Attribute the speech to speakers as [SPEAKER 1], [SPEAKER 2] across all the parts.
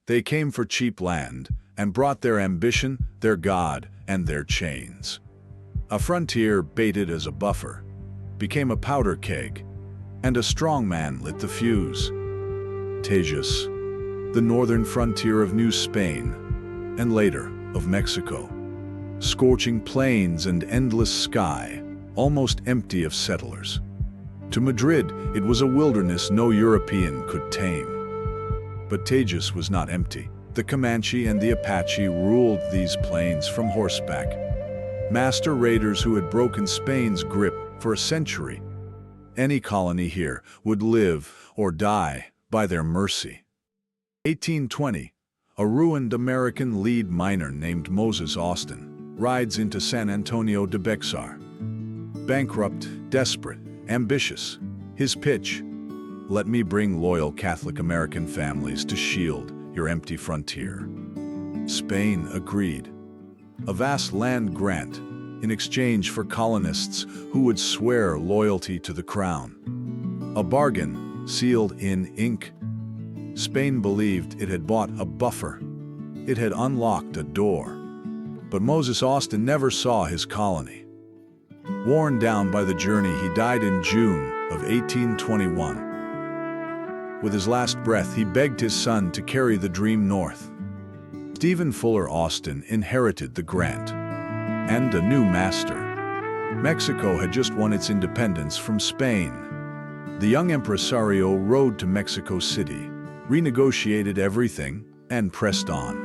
[SPEAKER 1] They came for cheap land and brought their ambition, their God, and their chains. A frontier baited as a buffer became a powder keg, and a strong man lit the fuse. Tejas, the northern frontier of New Spain, and later of Mexico. Scorching plains and endless sky, almost empty of settlers. To Madrid, it was a wilderness no European could tame. But Tejas was not empty. The Comanche and the Apache ruled these plains from horseback. Master raiders who had broken Spain's grip for a century. Any colony here would live or die by their mercy. 1820, a ruined American lead miner named Moses Austin rides into San Antonio de Bexar. Bankrupt, desperate, ambitious. His pitch: let me bring loyal Catholic American families to shield your empty frontier. Spain agreed. A vast land grant in exchange for colonists who would swear loyalty to the crown. A bargain sealed in ink. Spain believed it had bought a buffer. It had unlocked a door. But Moses Austin never saw his colony. Worn down by the journey, he died in June of 1821. With his last breath, he begged his son to carry the dream north. Stephen Fuller Austin inherited the grant and a new master. Mexico had just won its independence from Spain. The young impresario rode to Mexico City, renegotiated everything, and pressed on.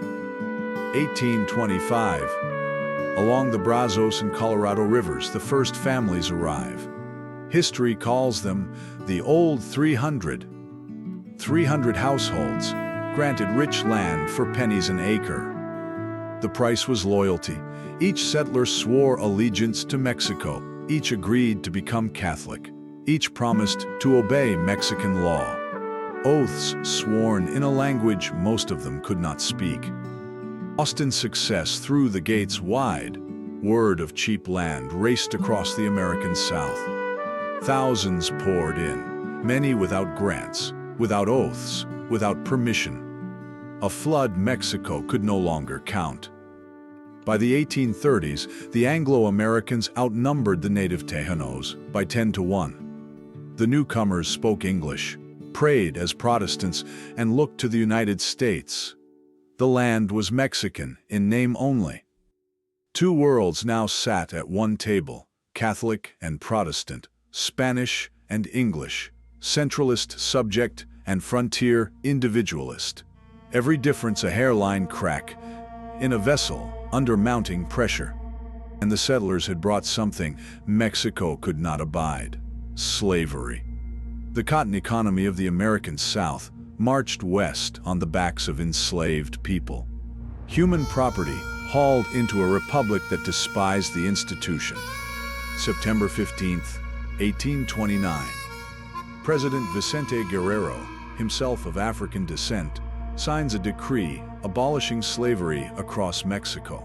[SPEAKER 1] 1825. Along the Brazos and Colorado rivers, the first families arrive. History calls them the Old 300. 300 households, granted rich land for pennies an acre. The price was loyalty. Each settler swore allegiance to Mexico. Each agreed to become Catholic. Each promised to obey Mexican law. Oaths sworn in a language most of them could not speak. Austin's success threw the gates wide. Word of cheap land raced across the American South. Thousands poured in, many without grants, without oaths, without permission. A flood Mexico could no longer count. By the 1830s, the Anglo-Americans outnumbered the native Tejanos by 10 to 1. The newcomers spoke English, prayed as Protestants, and looked to the United States. The land was Mexican in name only. Two worlds now sat at one table, Catholic and Protestant, Spanish and English, centralist subject and frontier individualist. Every difference a hairline crack in a vessel under mounting pressure. And the settlers had brought something Mexico could not abide: slavery. The cotton economy of the American South marched west on the backs of enslaved people. Human property hauled into a republic that despised the institution. September 15th, 1829. President Vicente Guerrero, himself of African descent, signs a decree abolishing slavery across Mexico.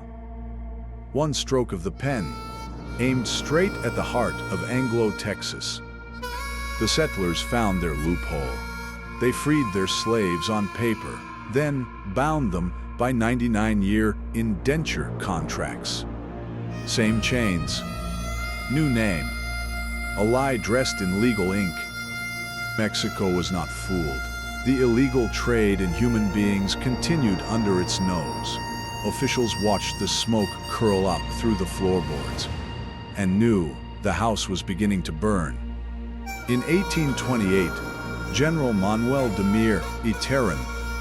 [SPEAKER 1] One stroke of the pen, aimed straight at the heart of Anglo, Texas. The settlers found their loophole. They freed their slaves on paper, then bound them by 99-year indenture contracts. Same chains, new name, a lie dressed in legal ink. Mexico was not fooled. The illegal trade in human beings continued under its nose. Officials watched the smoke curl up through the floorboards and knew the house was beginning to burn. In 1828, General Manuel Demir y Terán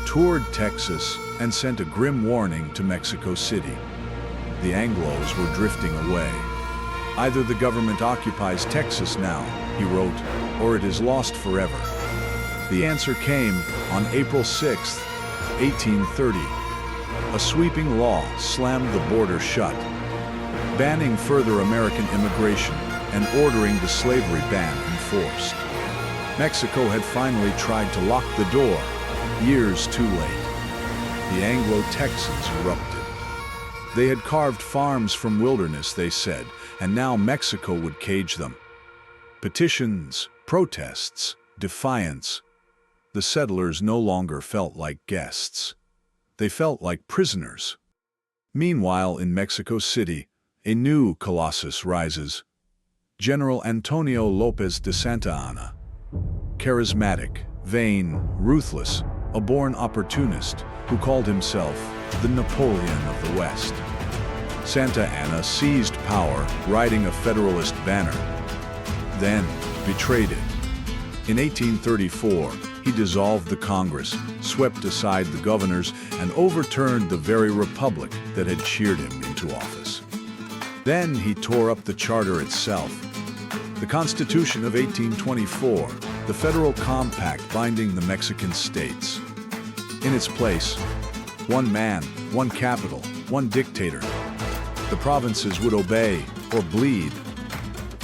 [SPEAKER 1] toured Texas and sent a grim warning to Mexico City. The Anglos were drifting away. Either the government occupies Texas now, he wrote, or it is lost forever. The answer came on April 6, 1830. A sweeping law slammed the border shut, banning further American immigration and ordering the slavery ban enforced. Mexico had finally tried to lock the door, years too late. The Anglo-Texans erupted. They had carved farms from wilderness, they said, and now Mexico would cage them. Petitions, protests, defiance. The settlers no longer felt like guests. They felt like prisoners. Meanwhile, in Mexico City, a new colossus rises. General Antonio López de Santa Anna. Charismatic, vain, ruthless, a born opportunist who called himself the Napoleon of the West. Santa Anna seized power riding a Federalist banner, then betrayed it. In 1834, he dissolved the Congress, swept aside the governors, and overturned the very republic that had cheered him into office. Then he tore up the charter itself. The Constitution of 1824, the federal compact binding the Mexican states. In its place, one man, one capital, one dictator. The provinces would obey or bleed.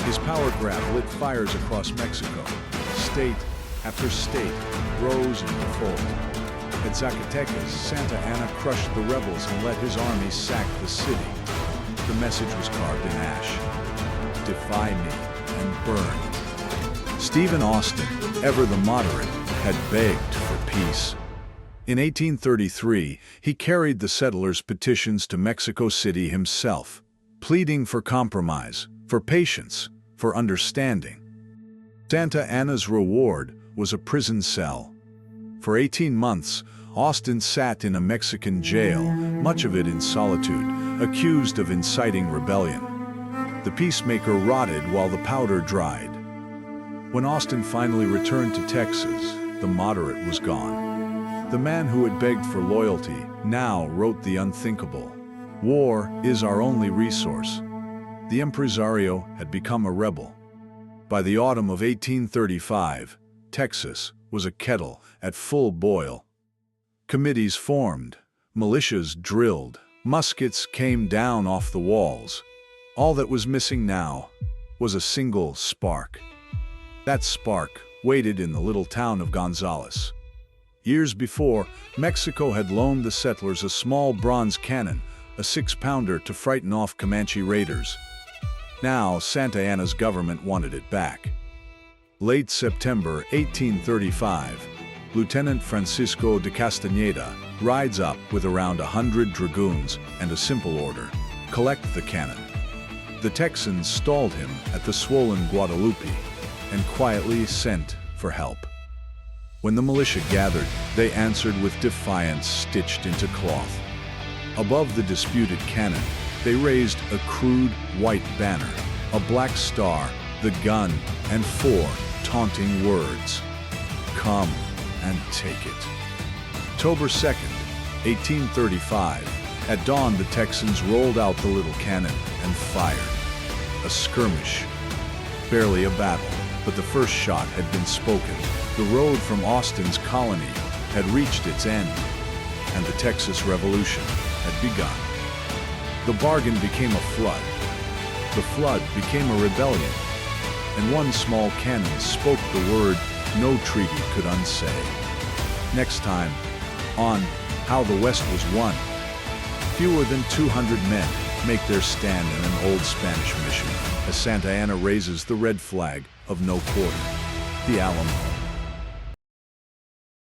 [SPEAKER 1] His power grab lit fires across Mexico. State after state rose in revolt. At Zacatecas, Santa Anna crushed the rebels and let his army sack the city. The message was carved in ash. Defy me and burn. Stephen Austin, ever the moderate, had begged for peace. In 1833, he carried the settlers' petitions to Mexico City himself, pleading for compromise, for patience, for understanding. Santa Anna's reward was a prison cell. For 18 months, Austin sat in a Mexican jail, much of it in solitude, accused of inciting rebellion. The peacemaker rotted while the powder dried. When Austin finally returned to Texas, the moderate was gone. The man who had begged for loyalty now wrote the unthinkable. War is our only resource. The impresario had become a rebel. By the autumn of 1835, Texas was a kettle at full boil. Committees formed, militias drilled, muskets came down off the walls. All that was missing now was a single spark. That spark waited in the little town of Gonzales. Years before, Mexico had loaned the settlers a small bronze cannon, a 6-pounder, to frighten off Comanche raiders. Now, Santa Anna's government wanted it back. Late September 1835, Lieutenant Francisco de Castañeda rides up with around 100 dragoons and a simple order: collect the cannon. The Texans stalled him at the swollen Guadalupe and quietly sent for help. When the militia gathered, they answered with defiance stitched into cloth. Above the disputed cannon, they raised a crude white banner, a black star, the gun, and 4 taunting words: "Come and take it." October 2nd, 1835, at dawn the Texans rolled out the little cannon and fired. A skirmish. Barely a battle, but the first shot had been spoken. The road from Austin's colony had reached its end, and the Texas Revolution had begun. The bargain became a flood. The flood became a rebellion, and one small cannon spoke the word no treaty could unsay. Next time, on How the West Was Won, fewer than 200 men make their stand in an old Spanish mission as Santa Anna raises the red flag of no quarter, the Alamo.